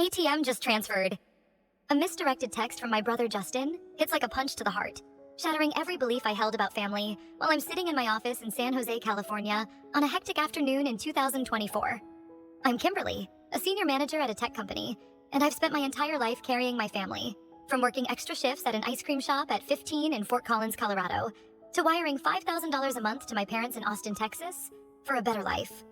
ATM just transferred. A misdirected text from my brother Justin hits like a punch to the heart, shattering every belief I held about family while I'm sitting in my office in San Jose, California, on a hectic afternoon in 2024. I'm Kimberly, a senior manager at a tech company, and I've spent my entire life carrying my family, from working extra shifts at an ice cream shop at 15 in Fort Collins, Colorado, to wiring $5,000 a month to my parents in Austin, Texas, for a better life.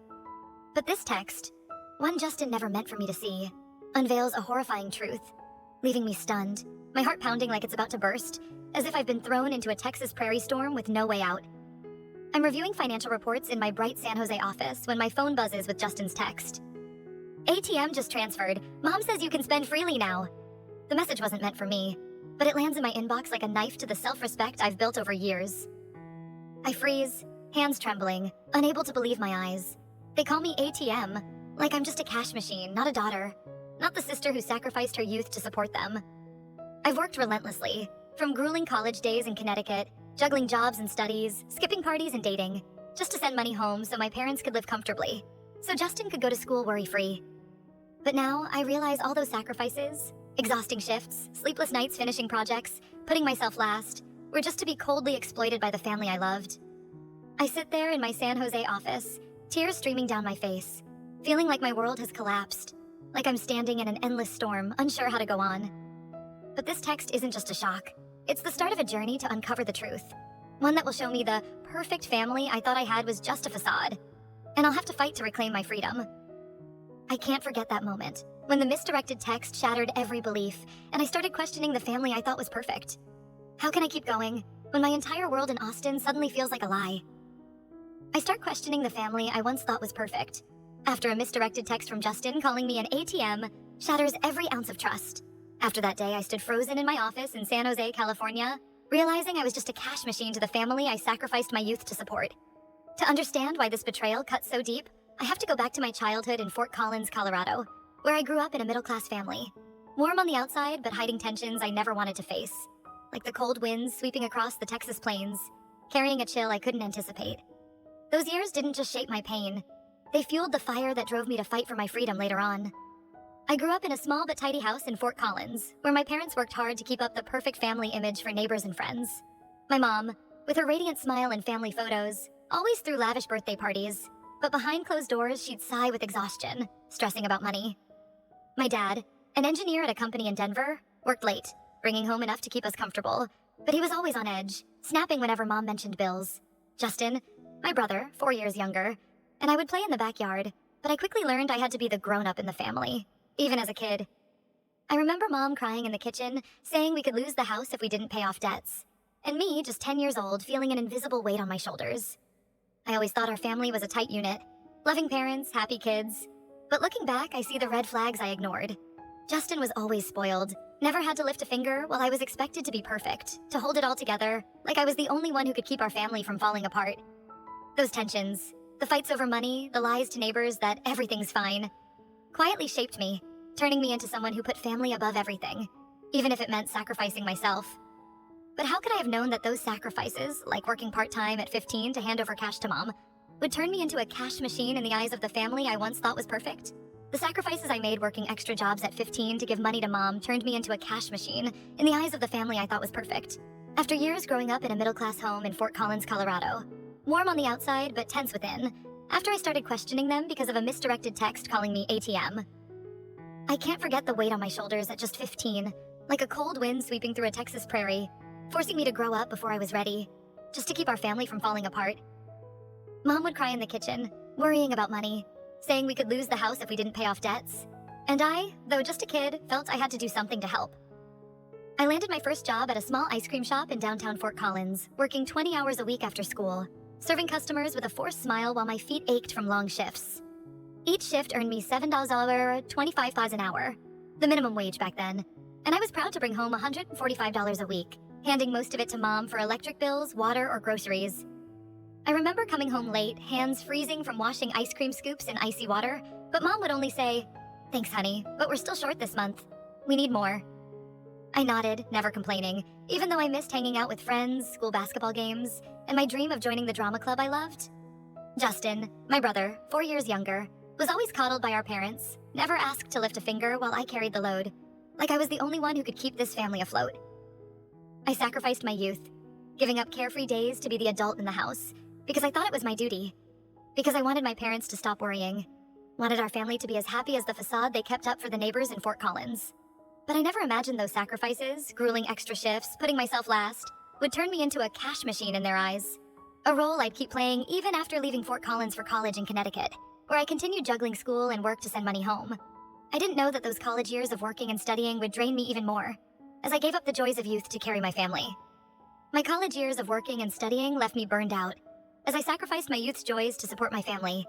But this text, one Justin never meant for me to see, unveils a horrifying truth, leaving me stunned, my heart pounding like it's about to burst, as if I've been thrown into a Texas prairie storm with no way out. I'm reviewing financial reports in my bright San Jose office when my phone buzzes with Justin's text. ATM just transferred. Mom says you can spend freely now. The message wasn't meant for me, but it lands in my inbox like a knife to the self-respect I've built over years. I freeze, hands trembling, unable to believe my eyes. They call me ATM, like I'm just a cash machine, not a daughter, not the sister who sacrificed her youth to support them. I've worked relentlessly, from grueling college days in Connecticut, juggling jobs and studies, skipping parties and dating, just to send money home so my parents could live comfortably, so Justin could go to school worry-free. But now I realize all those sacrifices, exhausting shifts, sleepless nights finishing projects, putting myself last, were just to be coldly exploited by the family I loved. I sit there in my San Jose office, tears streaming down my face, feeling like my world has collapsed, like I'm standing in an endless storm, unsure how to go on. But this text isn't just a shock. It's the start of a journey to uncover the truth. One that will show me the perfect family I thought I had was just a facade. And I'll have to fight to reclaim my freedom. I can't forget that moment, when the misdirected text shattered every belief, and I started questioning the family I thought was perfect. How can I keep going, when my entire world in Austin suddenly feels like a lie? I start questioning the family I once thought was perfect, after a misdirected text from Justin calling me an ATM shatters every ounce of trust. After that day, I stood frozen in my office in San Jose, California, realizing I was just a cash machine to the family I sacrificed my youth to support. To understand why this betrayal cut so deep, I have to go back to my childhood in Fort Collins, Colorado, where I grew up in a middle-class family. Warm on the outside, but hiding tensions I never wanted to face, like the cold winds sweeping across the Texas plains, carrying a chill I couldn't anticipate. Those years didn't just shape my pain. They fueled the fire that drove me to fight for my freedom later on. I grew up in a small but tidy house in Fort Collins, where my parents worked hard to keep up the perfect family image for neighbors and friends. My mom, with her radiant smile and family photos, always threw lavish birthday parties, but behind closed doors she'd sigh with exhaustion, stressing about money. My dad, an engineer at a company in Denver, worked late, bringing home enough to keep us comfortable, but he was always on edge, snapping whenever Mom mentioned bills. Justin, my brother, 4 years younger, and I would play in the backyard, but I quickly learned I had to be the grown-up in the family. Even as a kid. I remember Mom crying in the kitchen, saying we could lose the house if we didn't pay off debts. And me, just 10 years old, feeling an invisible weight on my shoulders. I always thought our family was a tight unit. Loving parents, happy kids. But looking back, I see the red flags I ignored. Justin was always spoiled. Never had to lift a finger while I was expected to be perfect, to hold it all together, like I was the only one who could keep our family from falling apart. Those tensions, the fights over money, the lies to neighbors that everything's fine, quietly shaped me, turning me into someone who put family above everything, even if it meant sacrificing myself. But how could I have known that those sacrifices, like working part-time at 15 to hand over cash to Mom, would turn me into a cash machine in the eyes of the family I once thought was perfect? The sacrifices I made working extra jobs at 15 to give money to Mom turned me into a cash machine in the eyes of the family I thought was perfect. After years growing up in a middle-class home in Fort Collins, Colorado, warm on the outside but tense within, after I started questioning them because of a misdirected text calling me ATM. I can't forget the weight on my shoulders at just 15, like a cold wind sweeping through a Texas prairie, forcing me to grow up before I was ready, just to keep our family from falling apart. Mom would cry in the kitchen, worrying about money, saying we could lose the house if we didn't pay off debts. And I, though just a kid, felt I had to do something to help. I landed my first job at a small ice cream shop in downtown Fort Collins, working 20 hours a week after school, serving customers with a forced smile while my feet ached from long shifts. Each shift earned me $7.25 an hour, the minimum wage back then, and I was proud to bring home $145 a week, handing most of it to Mom for electric bills, water, or groceries. I remember coming home late, hands freezing from washing ice cream scoops in icy water, but Mom would only say, "Thanks, honey, but we're still short this month. We need more." I nodded, never complaining, even though I missed hanging out with friends, school basketball games, and my dream of joining the drama club I loved. Justin, my brother, 4 years younger, Was always coddled by our parents, never asked to lift a finger while I carried the load, like I was the only one who could keep this family afloat. I sacrificed my youth, giving up carefree days to be the adult in the house, because I thought it was my duty. Because I wanted my parents to stop worrying. Wanted our family to be as happy as the facade they kept up for the neighbors in Fort Collins. But I never imagined those sacrifices, grueling extra shifts, putting myself last, would turn me into a cash machine in their eyes. A role I'd keep playing even after leaving Fort Collins for college in Connecticut, where I continued juggling school and work to send money home. I didn't know that those college years of working and studying would drain me even more, as I gave up the joys of youth to carry my family. My college years of working and studying left me burned out, as I sacrificed my youth's joys to support my family.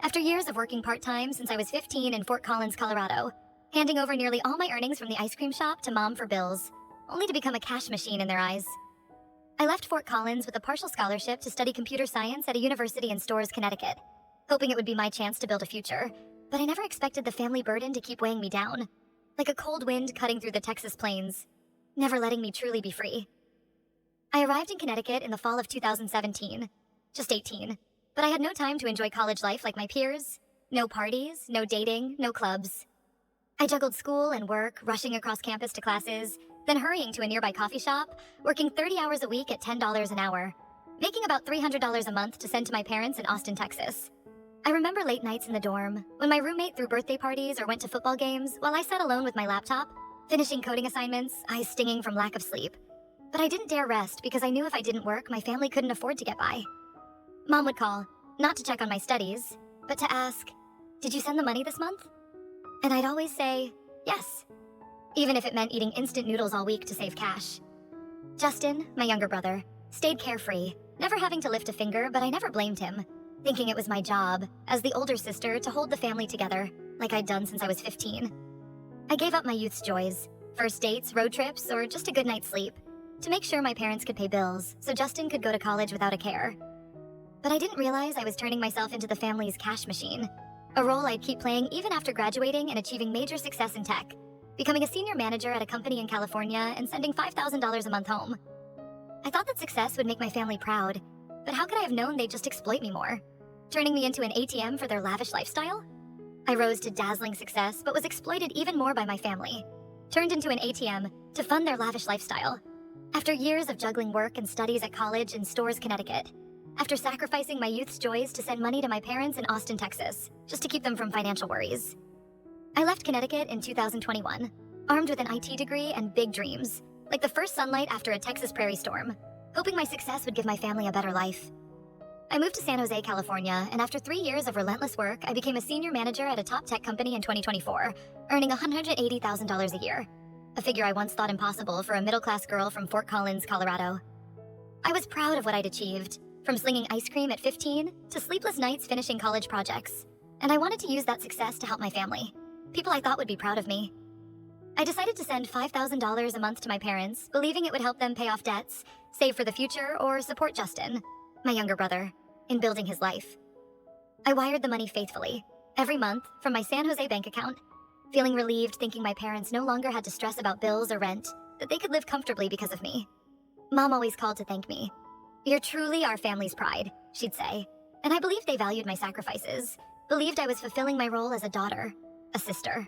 After years of working part-time since I was 15 in Fort Collins, Colorado, handing over nearly all my earnings from the ice cream shop to mom for bills, only to become a cash machine in their eyes. I left Fort Collins with a partial scholarship to study computer science at a university in Storrs, Connecticut, hoping it would be my chance to build a future, but I never expected the family burden to keep weighing me down, like a cold wind cutting through the Texas plains, never letting me truly be free. I arrived in Connecticut in the fall of 2017, just 18, but I had no time to enjoy college life like my peers. No parties, no dating, no clubs. I juggled school and work, rushing across campus to classes, then hurrying to a nearby coffee shop, working 30 hours a week at $10 an hour, making about $300 a month to send to my parents in Austin, Texas. I remember late nights in the dorm, when my roommate threw birthday parties or went to football games while I sat alone with my laptop, finishing coding assignments, eyes stinging from lack of sleep. But I didn't dare rest because I knew if I didn't work, my family couldn't afford to get by. Mom would call, not to check on my studies, but to ask, "Did you send the money this month?" And I'd always say, yes, even if it meant eating instant noodles all week to save cash. Justin, my younger brother, stayed carefree, never having to lift a finger, but I never blamed him, thinking it was my job, as the older sister, to hold the family together, like I'd done since I was 15. I gave up my youth's joys, first dates, road trips, or just a good night's sleep, to make sure my parents could pay bills, so Justin could go to college without a care. But I didn't realize I was turning myself into the family's cash machine, a role I'd keep playing even after graduating and achieving major success in tech, becoming a senior manager at a company in California and sending $5,000 a month home. I thought that success would make my family proud, but how could I have known they'd just exploit me more, turning me into an ATM for their lavish lifestyle? I rose to dazzling success, but was exploited even more by my family, turned into an ATM to fund their lavish lifestyle. After years of juggling work and studies at college in Storrs, Connecticut, after sacrificing my youth's joys to send money to my parents in Austin, Texas, just to keep them from financial worries. I left Connecticut in 2021, armed with an IT degree and big dreams, like the first sunlight after a Texas prairie storm, hoping my success would give my family a better life. I moved to San Jose, California, and after 3 years of relentless work, I became a senior manager at a top tech company in 2024, earning $180,000 a year, a figure I once thought impossible for a middle-class girl from Fort Collins, Colorado. I was proud of what I'd achieved, from slinging ice cream at 15 to sleepless nights finishing college projects, and I wanted to use that success to help my family, people I thought would be proud of me. I decided to send $5,000 a month to my parents, believing it would help them pay off debts, save for the future, or support Justin, my younger brother, in building his life. I wired the money faithfully, every month, from my San Jose bank account, feeling relieved thinking my parents no longer had to stress about bills or rent, that they could live comfortably because of me. Mom always called to thank me. "You're truly our family's pride," she'd say, and I believed they valued my sacrifices, believed I was fulfilling my role as a daughter, a sister.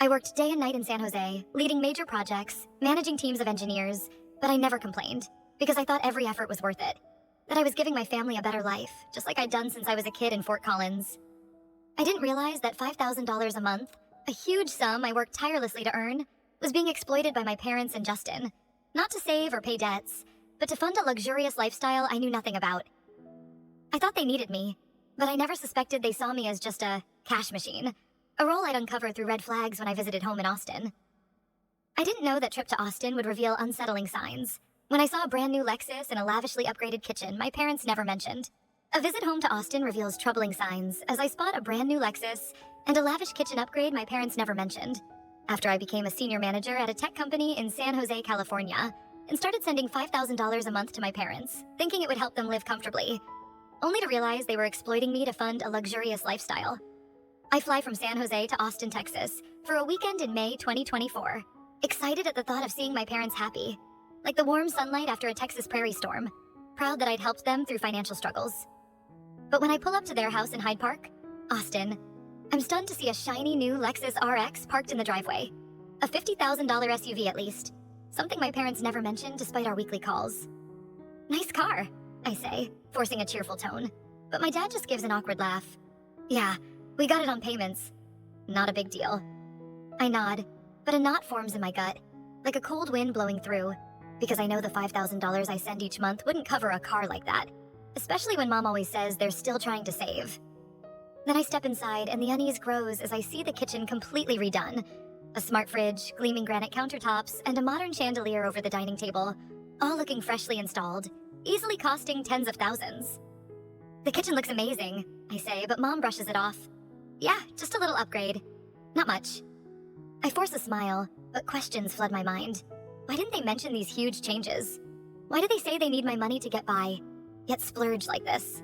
I worked day and night in San Jose, leading major projects, managing teams of engineers, but I never complained, because I thought every effort was worth it, that I was giving my family a better life, just like I'd done since I was a kid in Fort Collins. I didn't realize that $5,000 a month, a huge sum I worked tirelessly to earn, was being exploited by my parents and Justin, not to save or pay debts, but to fund a luxurious lifestyle I knew nothing about. I thought they needed me, but I never suspected they saw me as just a cash machine, a role I'd uncover through red flags when I visited home in Austin. I didn't know that trip to Austin would reveal unsettling signs, when I saw a brand new Lexus and a lavishly upgraded kitchen my parents never mentioned. A visit home to Austin reveals troubling signs as I spot a brand new Lexus and a lavish kitchen upgrade my parents never mentioned, after I became a senior manager at a tech company in San Jose, California, and started sending $5,000 a month to my parents, thinking it would help them live comfortably, only to realize they were exploiting me to fund a luxurious lifestyle. I fly from San Jose to Austin, Texas, for a weekend in May 2024, excited at the thought of seeing my parents happy, like the warm sunlight after a Texas prairie storm, proud that I'd helped them through financial struggles. But when I pull up to their house in Hyde Park, Austin. I'm stunned to see a shiny new Lexus RX parked in the driveway. A $50,000 SUV at least. Something my parents never mentioned despite our weekly calls. Nice car, I say, forcing a cheerful tone. But my dad just gives an awkward laugh. Yeah, we got it on payments. Not a big deal. I nod, but a knot forms in my gut, like a cold wind blowing through, because I know the $5,000 I send each month wouldn't cover a car like that, especially when Mom always says they're still trying to save. Then I step inside and the unease grows as I see the kitchen completely redone. A smart fridge, gleaming granite countertops, and a modern chandelier over the dining table, all looking freshly installed, easily costing tens of thousands. The kitchen looks amazing, I say, but Mom brushes it off. Yeah, just a little upgrade. Not much. I force a smile, but questions flood my mind. Why didn't they mention these huge changes? Why do they say they need my money to get by, yet splurge like this?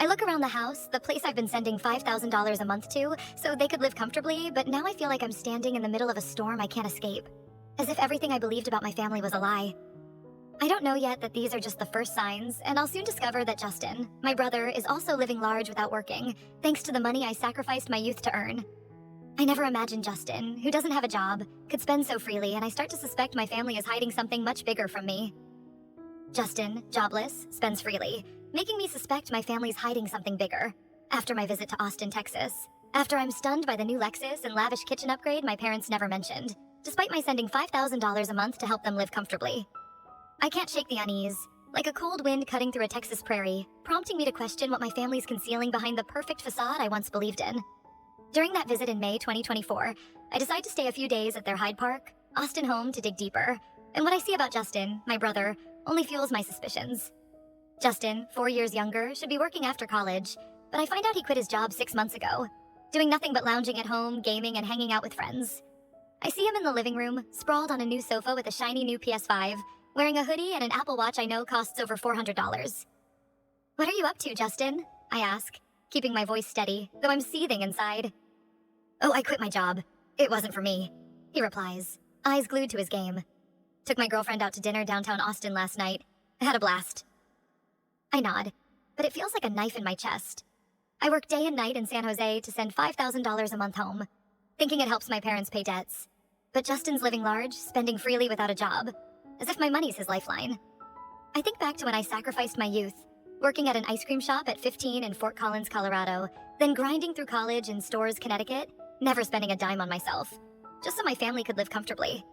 I look around the house, the place I've been sending $5,000 a month to, so they could live comfortably, but now I feel like I'm standing in the middle of a storm I can't escape. As if everything I believed about my family was a lie. I don't know yet that these are just the first signs, and I'll soon discover that Justin, my brother, is also living large without working, thanks to the money I sacrificed my youth to earn. I never imagined Justin, who doesn't have a job, could spend so freely, and I start to suspect my family is hiding something much bigger from me. Justin, jobless, spends freely, making me suspect my family's hiding something bigger. After my visit to Austin, Texas, after I'm stunned by the new Lexus and lavish kitchen upgrade my parents never mentioned, despite my sending $5,000 a month to help them live comfortably. I can't shake the unease, like a cold wind cutting through a Texas prairie, prompting me to question what my family's concealing behind the perfect facade I once believed in. During that visit in May 2024, I decide to stay a few days at their Hyde Park, Austin home to dig deeper, and what I see about Justin, my brother, only fuels my suspicions. Justin, 4 years younger, should be working after college, but I find out he quit his job 6 months ago, doing nothing but lounging at home, gaming, and hanging out with friends. I see him in the living room, sprawled on a new sofa with a shiny new PS5, wearing a hoodie and an Apple Watch I know costs over $400. What are you up to, Justin? I ask, keeping my voice steady, though I'm seething inside. Oh, I quit my job. It wasn't for me, he replies, eyes glued to his game. Took my girlfriend out to dinner downtown Austin last night. I had a blast. I nod, but it feels like a knife in my chest. I work day and night in San Jose to send $5,000 a month home, thinking it helps my parents pay debts. But Justin's living large, spending freely without a job, as if my money's his lifeline. I think back to when I sacrificed my youth, working at an ice cream shop at 15 in Fort Collins, Colorado, then grinding through college in Storrs, Connecticut, never spending a dime on myself, just so my family could live comfortably.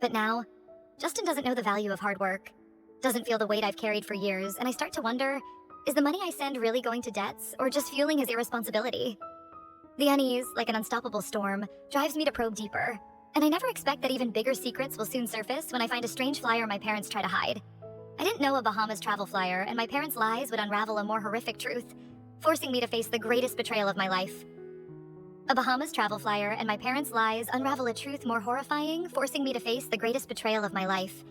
But now, Justin doesn't know the value of hard work, doesn't feel the weight I've carried for years, and I start to wonder, is the money I send really going to debts, or just fueling his irresponsibility? The unease, like an unstoppable storm, drives me to probe deeper, and I never expect that even bigger secrets will soon surface when I find a strange flyer my parents try to hide. I didn't know a Bahamas travel flyer, and my parents' lies would unravel a more horrific truth, forcing me to face the greatest betrayal of my life. A Bahamas travel flyer and my parents' lies unravel a truth more horrifying, forcing me to face the greatest betrayal of my life.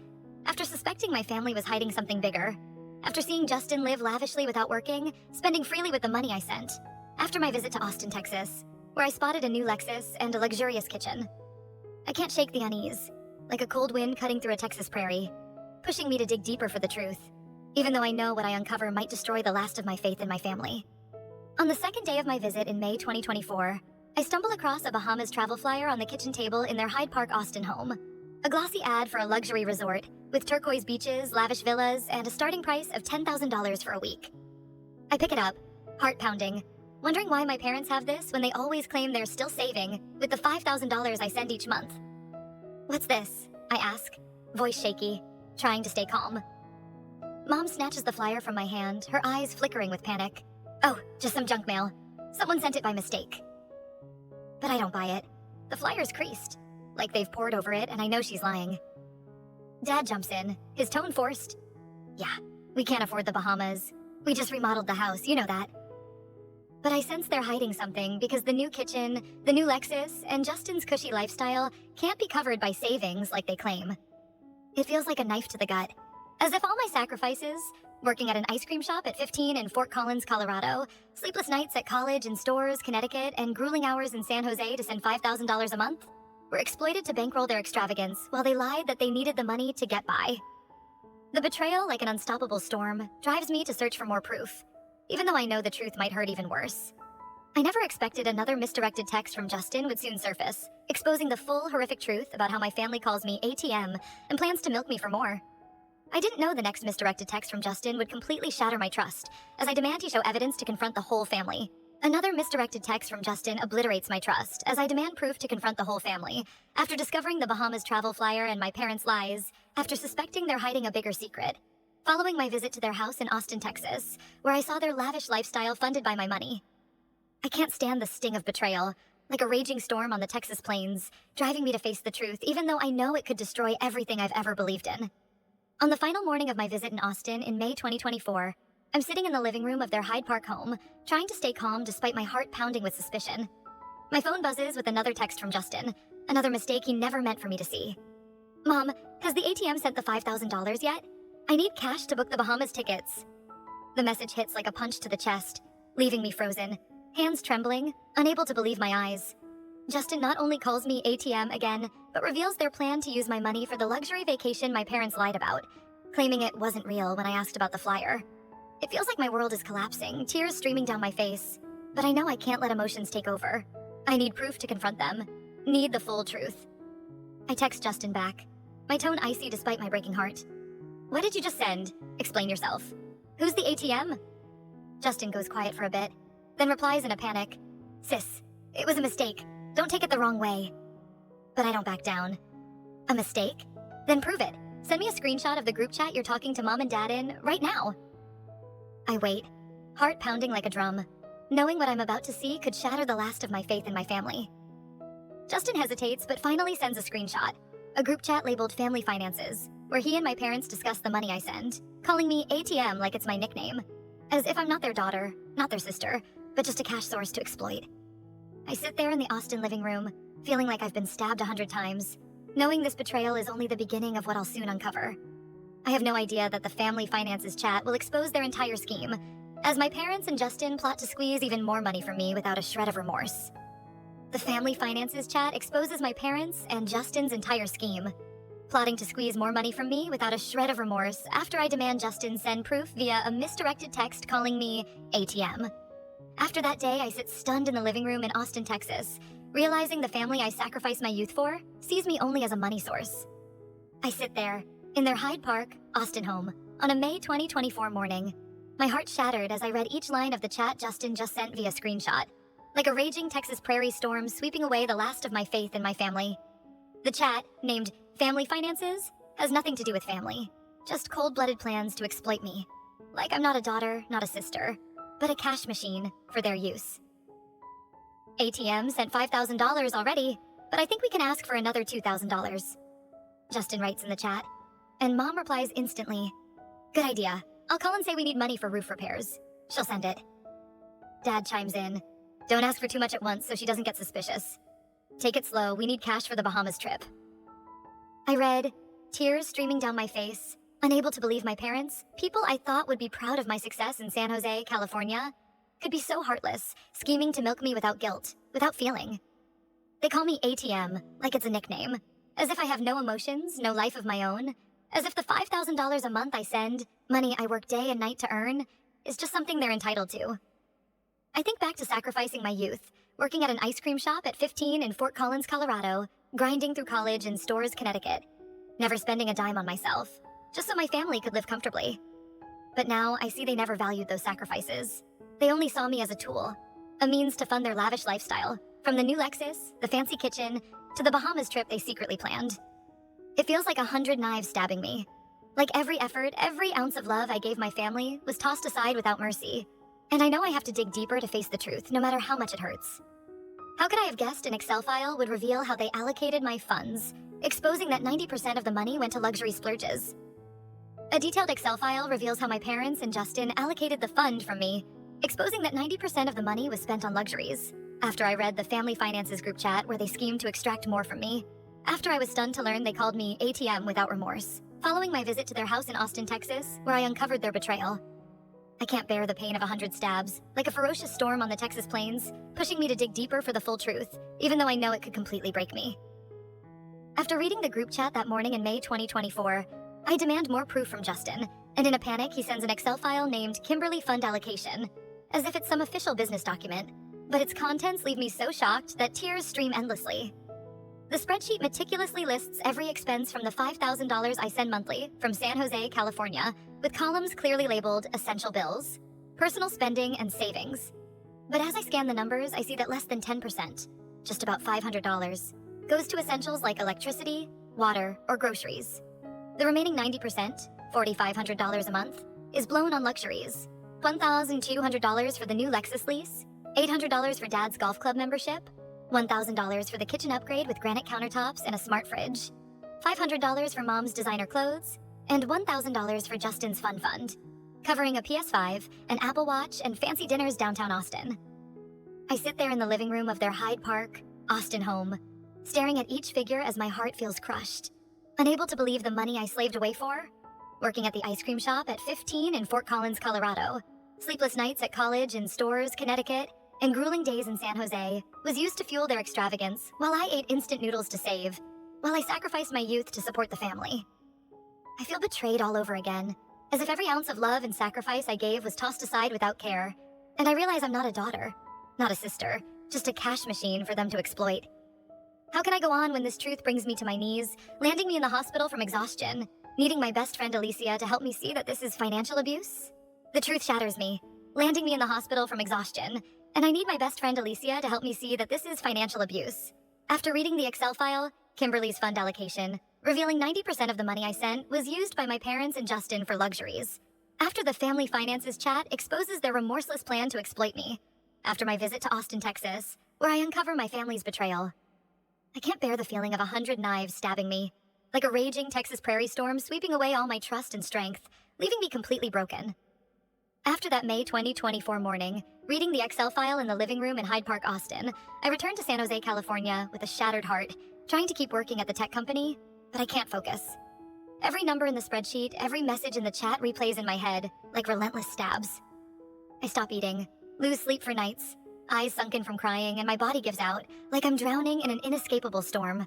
After suspecting my family was hiding something bigger, after seeing Justin live lavishly without working, spending freely with the money I sent, after my visit to Austin, Texas, where I spotted a new Lexus and a luxurious kitchen. I can't shake the unease, like a cold wind cutting through a Texas prairie, pushing me to dig deeper for the truth, even though I know what I uncover might destroy the last of my faith in my family. On the second day of my visit in May 2024, I stumble across a Bahamas travel flyer on the kitchen table in their Hyde Park, Austin home. A glossy ad for a luxury resort, with turquoise beaches, lavish villas, and a starting price of $10,000 for a week. I pick it up, heart pounding, wondering why my parents have this when they always claim they're still saving with the $5,000 I send each month. What's this? I ask, voice shaky, trying to stay calm. Mom snatches the flyer from my hand, her eyes flickering with panic. Oh, just some junk mail. Someone sent it by mistake. But I don't buy it. The flyer's creased, like they've poured over it, and I know she's lying. Dad jumps in, his tone forced. Yeah, we can't afford the Bahamas. We just remodeled the house, you know that. But I sense they're hiding something because the new kitchen, the new Lexus, and Justin's cushy lifestyle can't be covered by savings like they claim. It feels like a knife to the gut, as if all my sacrifices, working at an ice cream shop at 15 in Fort Collins, Colorado, sleepless nights at college in Storrs, Connecticut, and grueling hours in San Jose to send $5,000 a month, were exploited to bankroll their extravagance while they lied that they needed the money to get by. The betrayal, like an unstoppable storm, drives me to search for more proof, even though I know the truth might hurt even worse. I never expected another misdirected text from Justin would soon surface, exposing the full horrific truth about how my family calls me ATM and plans to milk me for more. I didn't know the next misdirected text from Justin would completely shatter my trust, as I demand he show evidence to confront the whole family. Another misdirected text from Justin obliterates my trust, as I demand proof to confront the whole family. After discovering the Bahamas travel flyer and my parents' lies, after suspecting they're hiding a bigger secret. Following my visit to their house in Austin, Texas, where I saw their lavish lifestyle funded by my money. I can't stand the sting of betrayal, like a raging storm on the Texas plains, driving me to face the truth, even though I know it could destroy everything I've ever believed in. On the final morning of my visit in Austin in May 2024, I'm sitting in the living room of their Hyde Park home, trying to stay calm despite my heart pounding with suspicion. My phone buzzes with another text from Justin, another mistake he never meant for me to see. Mom, has the ATM sent the $5,000 yet? I need cash to book the Bahamas tickets. The message hits like a punch to the chest, leaving me frozen, hands trembling, unable to believe my eyes. Justin not only calls me ATM again, but reveals their plan to use my money for the luxury vacation my parents lied about, claiming it wasn't real when I asked about the flyer. It feels like my world is collapsing, tears streaming down my face. But I know I can't let emotions take over. I need proof to confront them. Need the full truth. I text Justin back, my tone icy despite my breaking heart. What did you just send? Explain yourself. Who's the ATM? Justin goes quiet for a bit, then replies in a panic. Sis, it was a mistake. Don't take it the wrong way. But I don't back down. A mistake? Then prove it. Send me a screenshot of the group chat you're talking to Mom and Dad in right now. I wait, heart pounding like a drum, knowing what I'm about to see could shatter the last of my faith in my family. Justin hesitates, but finally sends a screenshot, a group chat labeled Family Finances, where he and my parents discuss the money I send, calling me ATM like it's my nickname, as if I'm not their daughter, not their sister, but just a cash source to exploit. I sit there in the Austin living room, feeling like I've been stabbed 100 times, knowing this betrayal is only the beginning of what I'll soon uncover. I have no idea that the Family Finances chat will expose their entire scheme, as my parents and Justin plot to squeeze even more money from me without a shred of remorse. The Family Finances chat exposes my parents and Justin's entire scheme, plotting to squeeze more money from me without a shred of remorse after I demand Justin send proof via a misdirected text calling me ATM. After that day, I sit stunned in the living room in Austin, Texas, realizing the family I sacrificed my youth for sees me only as a money source. I sit there, in their Hyde Park, Austin home, on a May 2024 morning. My heart shattered as I read each line of the chat Justin just sent via screenshot, like a raging Texas prairie storm sweeping away the last of my faith in my family. The chat, named Family Finances, has nothing to do with family, just cold-blooded plans to exploit me. Like I'm not a daughter, not a sister, but a cash machine for their use. ATM sent $5,000 already, but I think we can ask for another $2,000. Justin writes in the chat, and Mom replies instantly, Good idea. I'll call and say we need money for roof repairs. She'll send it. Dad chimes in, Don't ask for too much at once so she doesn't get suspicious. Take it slow, we need cash for the Bahamas trip. I read, tears streaming down my face, unable to believe my parents, people I thought would be proud of my success in San Jose, California, could be so heartless, scheming to milk me without guilt, without feeling. They call me ATM, like it's a nickname, as if I have no emotions, no life of my own, as if the $5,000 a month I send, money I work day and night to earn, is just something they're entitled to. I think back to sacrificing my youth, working at an ice cream shop at 15 in Fort Collins, Colorado, grinding through college in Storrs, Connecticut, never spending a dime on myself, just so my family could live comfortably. But now I see they never valued those sacrifices. They only saw me as a tool, a means to fund their lavish lifestyle, from the new Lexus, the fancy kitchen, to the Bahamas trip they secretly planned. It feels like 100 knives stabbing me. Like every effort, every ounce of love I gave my family was tossed aside without mercy. And I know I have to dig deeper to face the truth, no matter how much it hurts. How could I have guessed an Excel file would reveal how they allocated my funds, exposing that 90% of the money went to luxury splurges? A detailed Excel file reveals how my parents and Justin allocated the fund from me, exposing that 90% of the money was spent on luxuries. After I read the Family Finances group chat where they schemed to extract more from me. After I was stunned to learn they called me ATM without remorse. Following my visit to their house in Austin, Texas, where I uncovered their betrayal. I can't bear the pain of 100 stabs, like a ferocious storm on the Texas plains, pushing me to dig deeper for the full truth, even though I know it could completely break me. After reading the group chat that morning in May 2024, I demand more proof from Justin, and in a panic he sends an Excel file named Kimberly Fund Allocation, as if it's some official business document. but its contents leave me so shocked that tears stream endlessly. The spreadsheet meticulously lists every expense from the $5,000 I send monthly from San Jose, California, with columns clearly labeled essential bills, personal spending, and savings. But as I scan the numbers, I see that less than 10%, just about $500, goes to essentials like electricity, water, or groceries. The remaining 90%, $4,500 a month, is blown on luxuries. $1,200 for the new Lexus lease, $800 for Dad's golf club membership, $1,000 for the kitchen upgrade with granite countertops and a smart fridge, $500 for Mom's designer clothes, and $1,000 for Justin's fun fund, covering a PS5, an Apple Watch, and fancy dinners downtown Austin. I sit there in the living room of their Hyde Park, Austin home, staring at each figure as my heart feels crushed, unable to believe the money I slaved away for, working at the ice cream shop at 15 in Fort Collins, Colorado, sleepless nights at college in Stores, Connecticut, and grueling days in San Jose was used to fuel their extravagance while I ate instant noodles to save, while I sacrificed my youth to support the family. I feel betrayed all over again, as if every ounce of love and sacrifice I gave was tossed aside without care, and I realize I'm not a daughter, not a sister, just a cash machine for them to exploit. How can I go on when this truth brings me to my knees, landing me in the hospital from exhaustion, needing my best friend Alicia to help me see that this is financial abuse? The truth shatters me, landing me in the hospital from exhaustion, and I need my best friend Alicia to help me see that this is financial abuse. After reading the Excel file, Kimberly's fund allocation, revealing 90% of the money I sent was used by my parents and Justin for luxuries. After the family finances chat exposes their remorseless plan to exploit me. After my visit to Austin, Texas, where I uncover my family's betrayal. I can't bear the feeling of 100 knives stabbing me, like a raging Texas prairie storm sweeping away all my trust and strength, leaving me completely broken. After that May 2024 morning, reading the Excel file in the living room in Hyde Park, Austin, I returned to San Jose, California with a shattered heart, trying to keep working at the tech company, but I can't focus. Every number in the spreadsheet, every message in the chat replays in my head, like relentless stabs. I stop eating, lose sleep for nights, eyes sunken from crying, and my body gives out, like I'm drowning in an inescapable storm.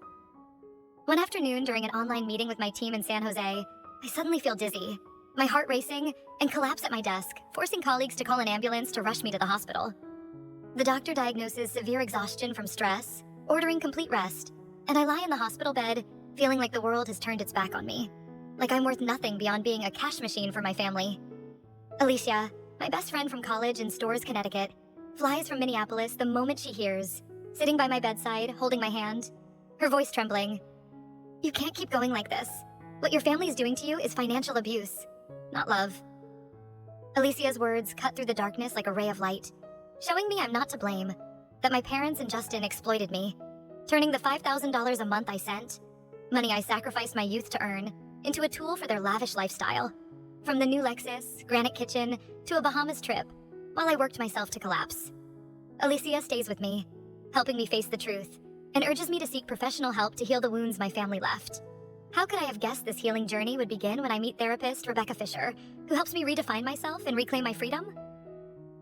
One afternoon during an online meeting with my team in San Jose, I suddenly feel dizzy, my heart racing, and collapse at my desk, forcing colleagues to call an ambulance to rush me to the hospital. The doctor diagnoses severe exhaustion from stress, ordering complete rest, and I lie in the hospital bed, feeling like the world has turned its back on me, like I'm worth nothing beyond being a cash machine for my family. Alicia, my best friend from college in Stores, Connecticut, flies from Minneapolis the moment she hears, sitting by my bedside, holding my hand, her voice trembling. You can't keep going like this. What your family is doing to you is financial abuse, not love. Alicia's words cut through the darkness like a ray of light, showing me I'm not to blame, that my parents and Justin exploited me, turning the $5,000 a month I sent, money I sacrificed my youth to earn, into a tool for their lavish lifestyle. From the new Lexus, granite kitchen, to a Bahamas trip, while I worked myself to collapse. Alicia stays with me, helping me face the truth, and urges me to seek professional help to heal the wounds my family left. How could I have guessed this healing journey would begin when I meet therapist Rebecca Fisher, who helps me redefine myself and reclaim my freedom?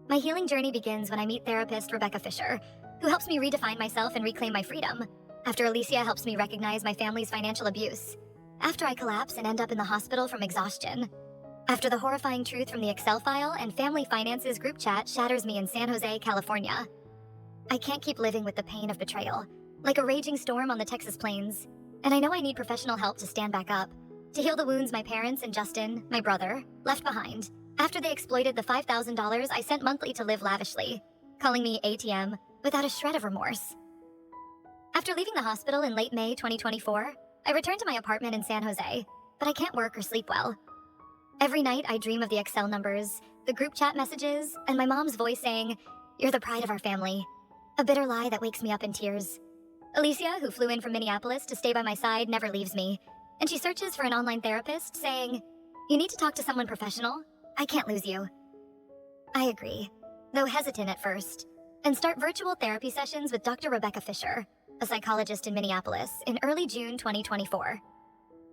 My healing journey begins when I meet therapist Rebecca Fisher, who helps me redefine myself and reclaim my freedom, after Alicia helps me recognize my family's financial abuse, after I collapse and end up in the hospital from exhaustion, after the horrifying truth from the Excel file and family finances group chat shatters me in San Jose, California. I can't keep living with the pain of betrayal, like a raging storm on the Texas plains, and I know I need professional help to stand back up, to heal the wounds my parents and Justin, my brother, left behind, after they exploited the $5,000 I sent monthly to live lavishly, calling me ATM, without a shred of remorse. After leaving the hospital in late May 2024, I returned to my apartment in San Jose, but I can't work or sleep well. Every night I dream of the Excel numbers, the group chat messages, and my mom's voice saying, "You're the pride of our family." A bitter lie that wakes me up in tears. Alicia, who flew in from Minneapolis to stay by my side, never leaves me, and she searches for an online therapist, saying, "You need to talk to someone professional. I can't lose you." I agree, though hesitant at first, and start virtual therapy sessions with Dr. Rebecca Fisher, a psychologist in Minneapolis, in early June 2024.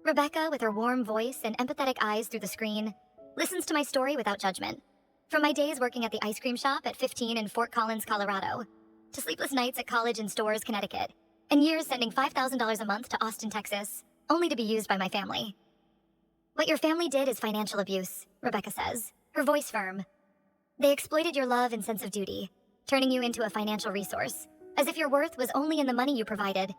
Rebecca, with her warm voice and empathetic eyes through the screen, listens to my story without judgment. From my days working at the ice cream shop at 15 in Fort Collins, Colorado, to sleepless nights at college in Stores, Connecticut, and years sending $5,000 a month to Austin, Texas, only to be used by my family. What your family did is financial abuse, Rebecca says, her voice firm. They exploited your love and sense of duty. turning you into a financial resource, as if your worth was only in the money you provided.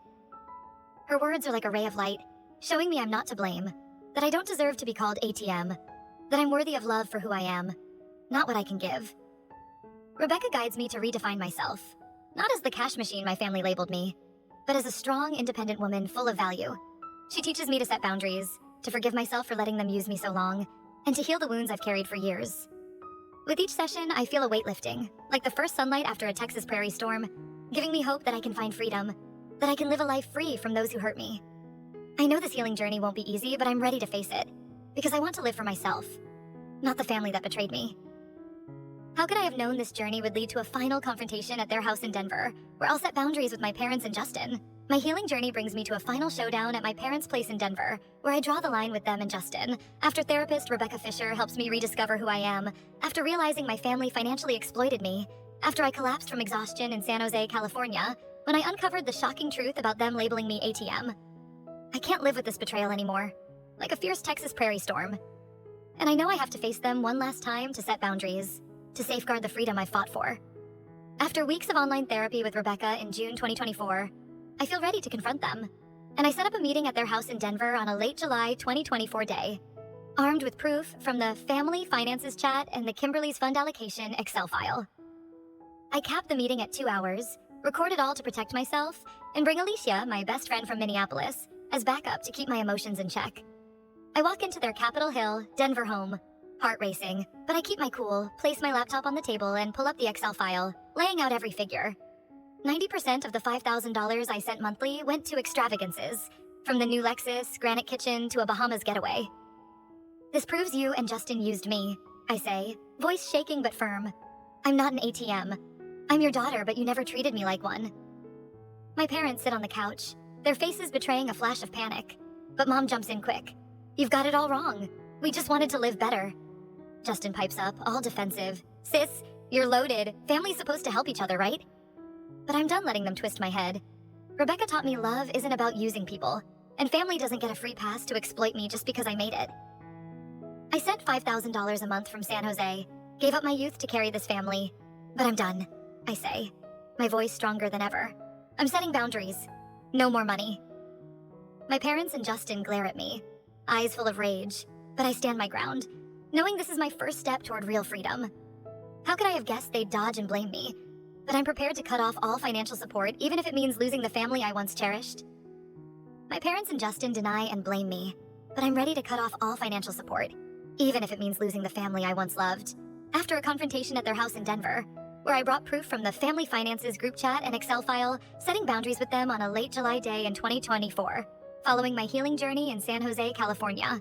Her words are like a ray of light, showing me I'm not to blame, that I don't deserve to be called ATM, that I'm worthy of love for who I am, not what I can give. Rebecca guides me to redefine myself, not as the cash machine my family labeled me, but as a strong, independent woman full of value. She teaches me to set boundaries, to forgive myself for letting them use me so long, and to heal the wounds I've carried for years. With each session, I feel a weight lifting, like the first sunlight after a Texas prairie storm, giving me hope that I can find freedom, that I can live a life free from those who hurt me. I know this healing journey won't be easy, but I'm ready to face it, because I want to live for myself, not the family that betrayed me. How could I have known this journey would lead to a final confrontation at their house in Denver, where I'll set boundaries with my parents and Justin? My healing journey brings me to a final showdown at my parents' place in Denver, where I draw the line with them and Justin, after therapist Rebecca Fisher helps me rediscover who I am, after realizing my family financially exploited me, after I collapsed from exhaustion in San Jose, California, when I uncovered the shocking truth about them labeling me ATM. I can't live with this betrayal anymore, like a fierce Texas prairie storm. And I know I have to face them one last time to set boundaries, to safeguard the freedom I fought for. After weeks of online therapy with Rebecca in June 2024, I feel ready to confront them, and I set up a meeting at their house in Denver on a late July 2024 day, armed with proof from the Family Finances chat and the Kimberly's Fund Allocation Excel file. I capped the meeting at 2 hours, recorded all to protect myself, and bring Alicia, my best friend from Minneapolis, as backup to keep my emotions in check. I walk into their Capitol Hill, Denver home, heart racing, but I keep my cool, place my laptop on the table, and pull up the Excel file, laying out every figure. 90% of the $5,000 I sent monthly went to extravagances, from the new Lexus, granite kitchen, to a Bahamas getaway. This proves you and Justin used me, I say, voice shaking but firm. I'm not an ATM. I'm your daughter, but you never treated me like one. My parents sit on the couch, their faces betraying a flash of panic. But Mom jumps in quick. You've got it all wrong. We just wanted to live better. Justin pipes up, all defensive. Sis, you're loaded. Family's supposed to help each other, right? But I'm done letting them twist my head. Rebecca taught me love isn't about using people, and family doesn't get a free pass to exploit me just because I made it. I sent $5,000 a month from San Jose, gave up my youth to carry this family. But I'm done, I say, my voice stronger than ever. I'm setting boundaries. No more money. My parents and Justin glare at me, eyes full of rage, but I stand my ground, knowing this is my first step toward real freedom. How could I have guessed they'd dodge and blame me? But I'm prepared to cut off all financial support, even if it means losing the family I once cherished. My parents and Justin deny and blame me, but I'm ready to cut off all financial support, even if it means losing the family I once loved. After a confrontation at their house in Denver, where I brought proof from the Family Finances group chat and Excel file, setting boundaries with them on a late July day in 2024, following my healing journey in San Jose, California.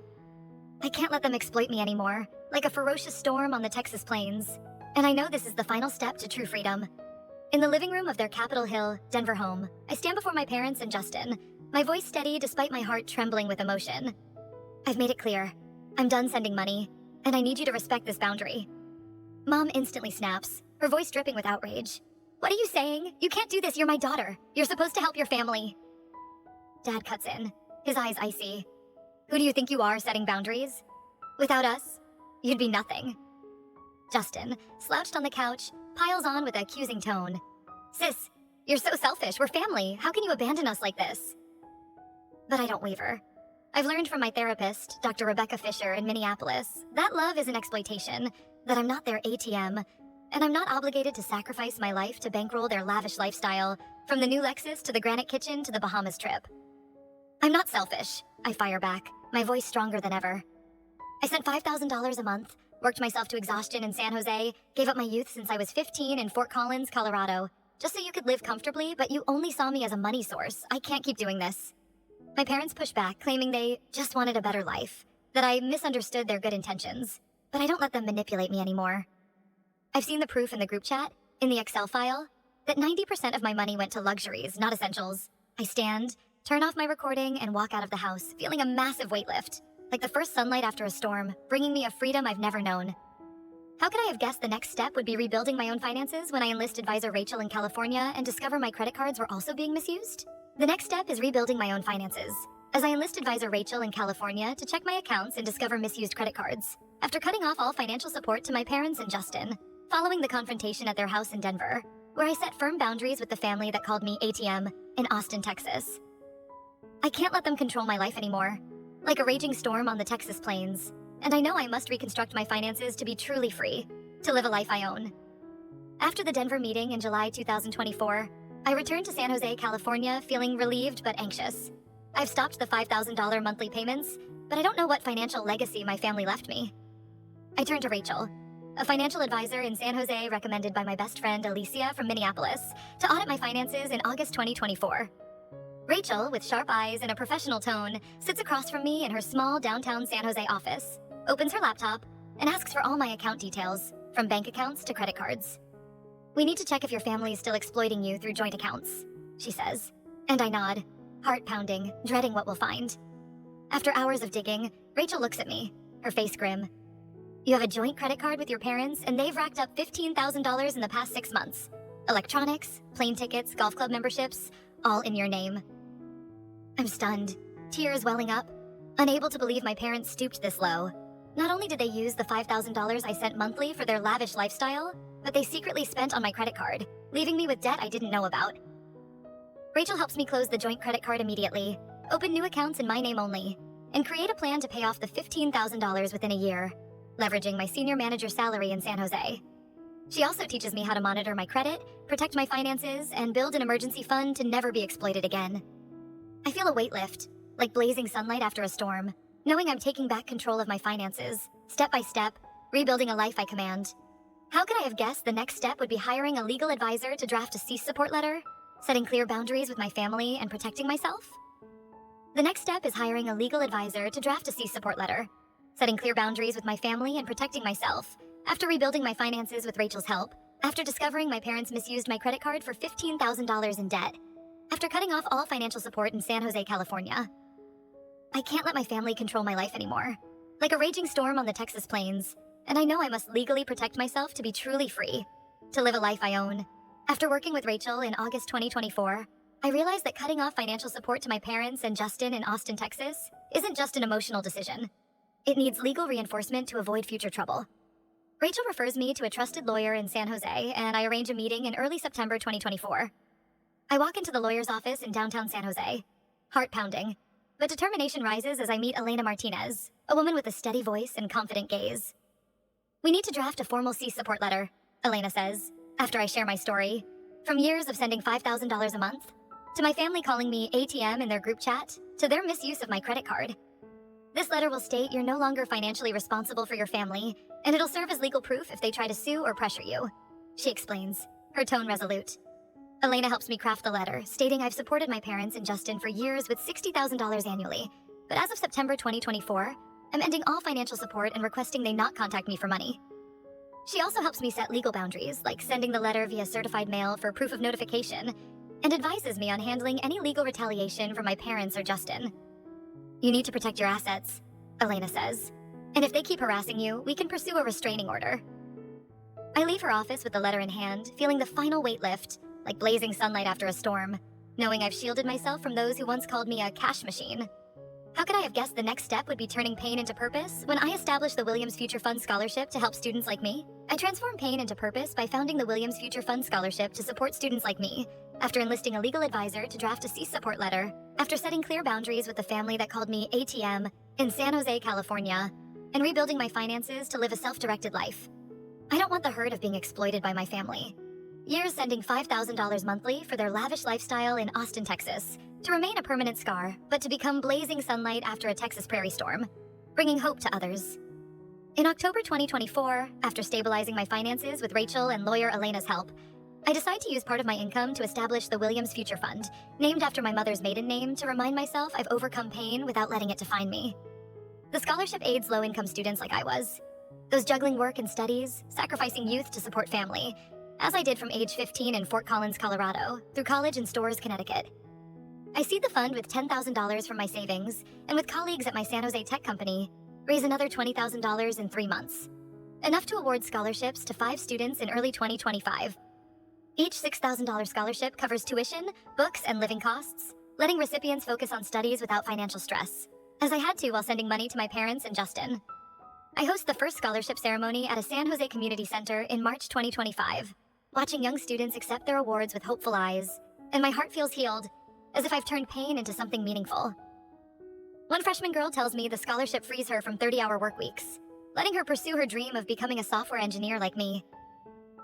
I can't let them exploit me anymore, like a ferocious storm on the Texas plains. And I know this is the final step to true freedom. In the living room of their Capitol Hill, Denver home, I stand before my parents and Justin, my voice steady despite my heart trembling with emotion. I've made it clear. I'm done sending money, and I need you to respect this boundary. Mom instantly snaps, her voice dripping with outrage. What are you saying? You can't do this, you're my daughter. You're supposed to help your family. Dad cuts in, his eyes icy. Who do you think you are setting boundaries? Without us, you'd be nothing. Justin, slouched on the couch, piles on with an accusing tone. Sis, you're so selfish, we're family. How can you abandon us like this? But I don't waver. I've learned from my therapist, Dr. Rebecca Fisher in Minneapolis, that love isn't exploitation, that I'm not their ATM, and I'm not obligated to sacrifice my life to bankroll their lavish lifestyle, from the new Lexus to the granite kitchen to the Bahamas trip. I'm not selfish, I fire back, my voice stronger than ever. I sent $5,000 a month, worked myself to exhaustion in San Jose, gave up my youth since I was 15 in Fort Collins, Colorado, just so you could live comfortably, but you only saw me as a money source. I can't keep doing this. My parents push back, claiming they just wanted a better life, that I misunderstood their good intentions, but I don't let them manipulate me anymore. I've seen the proof in the group chat, in the Excel file, that 90% of my money went to luxuries, not essentials. I stand, turn off my recording, and walk out of the house, feeling a massive weight lift, like the first sunlight after a storm, bringing me a freedom I've never known. How could I have guessed the next step would be rebuilding my own finances when I enlist advisor Rachel in California and discover my credit cards were also being misused? The next step is rebuilding my own finances, as I enlist advisor Rachel in California to check my accounts and discover misused credit cards. After cutting off all financial support to my parents and Justin, following the confrontation at their house in Denver, where I set firm boundaries with the family that called me ATM in Austin, Texas. I can't let them control my life anymore, like a raging storm on the Texas plains, and I know I must reconstruct my finances to be truly free, to live a life I own. After the Denver meeting in July 2024, I returned to San Jose, California, feeling relieved but anxious. I've stopped the $5,000 monthly payments, but I don't know what financial legacy my family left me. I turned to Rachel, a financial advisor in San Jose recommended by my best friend Alicia from Minneapolis, to audit my finances in August 2024. Rachel, with sharp eyes and a professional tone, sits across from me in her small downtown San Jose office, opens her laptop, and asks for all my account details, from bank accounts to credit cards. "We need to check if your family is still exploiting you through joint accounts," she says. And I nod, heart pounding, dreading what we'll find. After hours of digging, Rachel looks at me, her face grim. "You have a joint credit card with your parents, and they've racked up $15,000 in the past 6 months. Electronics, plane tickets, golf club memberships, all in your name." I'm stunned, tears welling up, unable to believe my parents stooped this low. Not only did they use the $5,000 I sent monthly for their lavish lifestyle, but they secretly spent on my credit card, leaving me with debt I didn't know about. Rachel helps me close the joint credit card immediately, open new accounts in my name only, and create a plan to pay off the $15,000 within a year, leveraging my senior manager's salary in San Jose. She also teaches me how to monitor my credit, protect my finances, and build an emergency fund to never be exploited again. I feel a weight lift, like blazing sunlight after a storm, knowing I'm taking back control of my finances, step by step, rebuilding a life I command. How could I have guessed the next step would be hiring a legal advisor to draft a cease support letter, setting clear boundaries with my family, and protecting myself? The next step is hiring a legal advisor to draft a cease support letter, setting clear boundaries with my family and protecting myself, after rebuilding my finances with Rachel's help, after discovering my parents misused my credit card for $15,000 in debt, after cutting off all financial support in San Jose, California. I can't let my family control my life anymore, like a raging storm on the Texas plains, and I know I must legally protect myself to be truly free, to live a life I own. After working with Rachel in August 2024, I realized that cutting off financial support to my parents and Justin in Austin, Texas, isn't just an emotional decision. It needs legal reinforcement to avoid future trouble. Rachel refers me to a trusted lawyer in San Jose, and I arrange a meeting in early September 2024. I walk into the lawyer's office in downtown San Jose, heart pounding, but determination rises as I meet Elena Martinez, a woman with a steady voice and confident gaze. "We need to draft a formal cease support letter," Elena says, after I share my story. From years of sending $5,000 a month, to my family calling me ATM in their group chat, to their misuse of my credit card. "This letter will state you're no longer financially responsible for your family, and it'll serve as legal proof if they try to sue or pressure you," she explains, her tone resolute. Elena helps me craft the letter, stating I've supported my parents and Justin for years with $60,000 annually, but as of September 2024, I'm ending all financial support and requesting they not contact me for money. She also helps me set legal boundaries, like sending the letter via certified mail for proof of notification, and advises me on handling any legal retaliation from my parents or Justin. "You need to protect your assets," Elena says, "and if they keep harassing you, we can pursue a restraining order." I leave her office with the letter in hand, feeling the final weight lift, like blazing sunlight after a storm, knowing I've shielded myself from those who once called me a cash machine. How could I have guessed the next step would be turning pain into purpose when I established the Williams Future Fund Scholarship to help students like me? I transformed pain into purpose by founding the Williams Future Fund Scholarship to support students like me, after enlisting a legal advisor to draft a cease support letter, after setting clear boundaries with the family that called me ATM in San Jose, California, and rebuilding my finances to live a self-directed life. I don't want the hurt of being exploited by my family. Years sending $5,000 monthly for their lavish lifestyle in Austin, Texas, to remain a permanent scar, but to become blazing sunlight after a Texas prairie storm, bringing hope to others. In October 2024, after stabilizing my finances with Rachel and lawyer Elena's help, I decide to use part of my income to establish the Williams Future Fund, named after my mother's maiden name, to remind myself I've overcome pain without letting it define me. The scholarship aids low-income students like I was, those juggling work and studies, sacrificing youth to support family, as I did from age 15 in Fort Collins, Colorado, through college in Storrs, Connecticut. I seed the fund with $10,000 from my savings, and with colleagues at my San Jose tech company, raise another $20,000 in 3 months. Enough to award scholarships to 5 students in early 2025. Each $6,000 scholarship covers tuition, books, and living costs, letting recipients focus on studies without financial stress, as I had to while sending money to my parents and Justin. I host the first scholarship ceremony at a San Jose community center in March 2025, watching young students accept their awards with hopeful eyes, and my heart feels healed, as if I've turned pain into something meaningful. One freshman girl tells me the scholarship frees her from 30-hour work weeks, letting her pursue her dream of becoming a software engineer like me.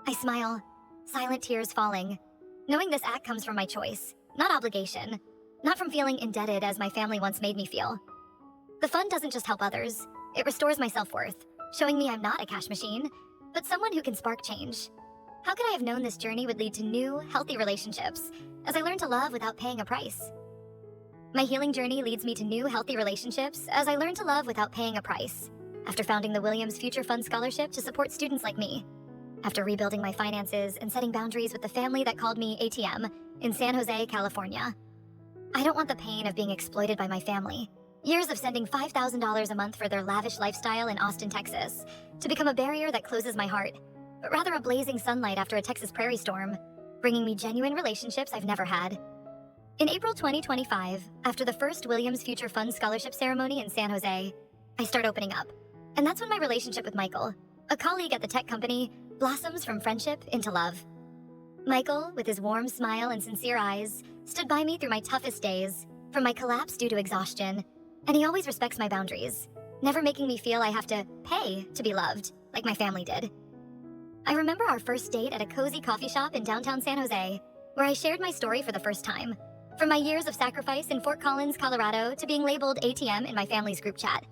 I smile, silent tears falling, knowing this act comes from my choice, not obligation, not from feeling indebted as my family once made me feel. The fund doesn't just help others, it restores my self-worth, showing me I'm not a cash machine, but someone who can spark change. How could I have known this journey would lead to new, healthy relationships, as I learned to love without paying a price? My healing journey leads me to new, healthy relationships, as I learn to love without paying a price, after founding the Williams Future Fund Scholarship to support students like me, after rebuilding my finances and setting boundaries with the family that called me ATM in San Jose, California. I don't want the pain of being exploited by my family. Years of sending $5,000 a month for their lavish lifestyle in Austin, Texas, to become a barrier that closes my heart, but rather a blazing sunlight after a Texas prairie storm, bringing me genuine relationships I've never had. In April 2025, after the first Williams Future Fund Scholarship ceremony in San Jose, I start opening up. And that's when my relationship with Michael, a colleague at the tech company, blossoms from friendship into love. Michael, with his warm smile and sincere eyes, stood by me through my toughest days, from my collapse due to exhaustion, and he always respects my boundaries, never making me feel I have to pay to be loved, like my family did. I remember our first date at a cozy coffee shop in downtown San Jose, where I shared my story for the first time, from my years of sacrifice in Fort Collins, Colorado, to being labeled ATM in my family's group chat.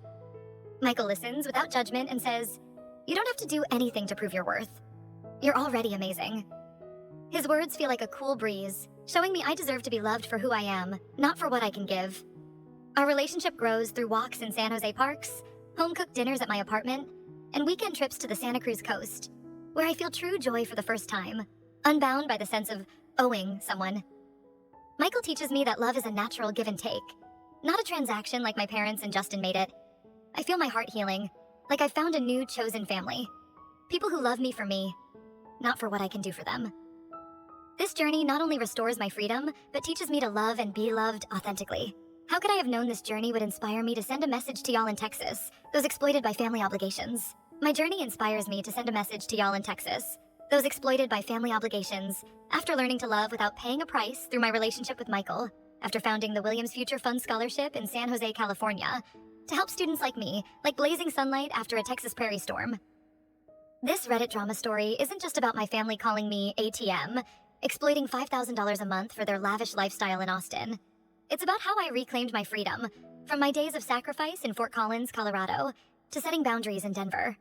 Michael listens without judgment and says, "You don't have to do anything to prove your worth. You're already amazing." His words feel like a cool breeze, showing me I deserve to be loved for who I am, not for what I can give. Our relationship grows through walks in San Jose parks, home-cooked dinners at my apartment, and weekend trips to the Santa Cruz coast, where I feel true joy for the first time, unbound by the sense of owing someone. Michael teaches me that love is a natural give and take, not a transaction like my parents and Justin made it. I feel my heart healing, like I've found a new chosen family. People who love me for me, not for what I can do for them. This journey not only restores my freedom, but teaches me to love and be loved authentically. How could I have known this journey would inspire me to send a message to y'all in Texas, those exploited by family obligations? My journey inspires me to send a message to y'all in Texas, those exploited by family obligations, after learning to love without paying a price through my relationship with Michael, after founding the Williams Future Fund Scholarship in San Jose, California, to help students like me, like blazing sunlight after a Texas prairie storm. This Reddit drama story isn't just about my family calling me ATM, exploiting $5,000 a month for their lavish lifestyle in Austin. It's about how I reclaimed my freedom, from my days of sacrifice in Fort Collins, Colorado, to setting boundaries in Denver.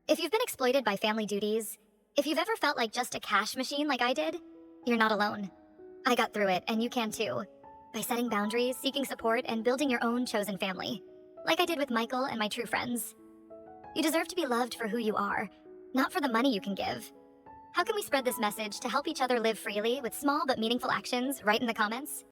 If you've been exploited by family duties, if you've ever felt like just a cash machine like I did, you're not alone. I got through it, and you can too, by setting boundaries, seeking support, and building your own chosen family, like I did with Michael and my true friends. You deserve to be loved for who you are, not for the money you can give. How can we spread this message to help each other live freely with small but meaningful actions? Write in the comments.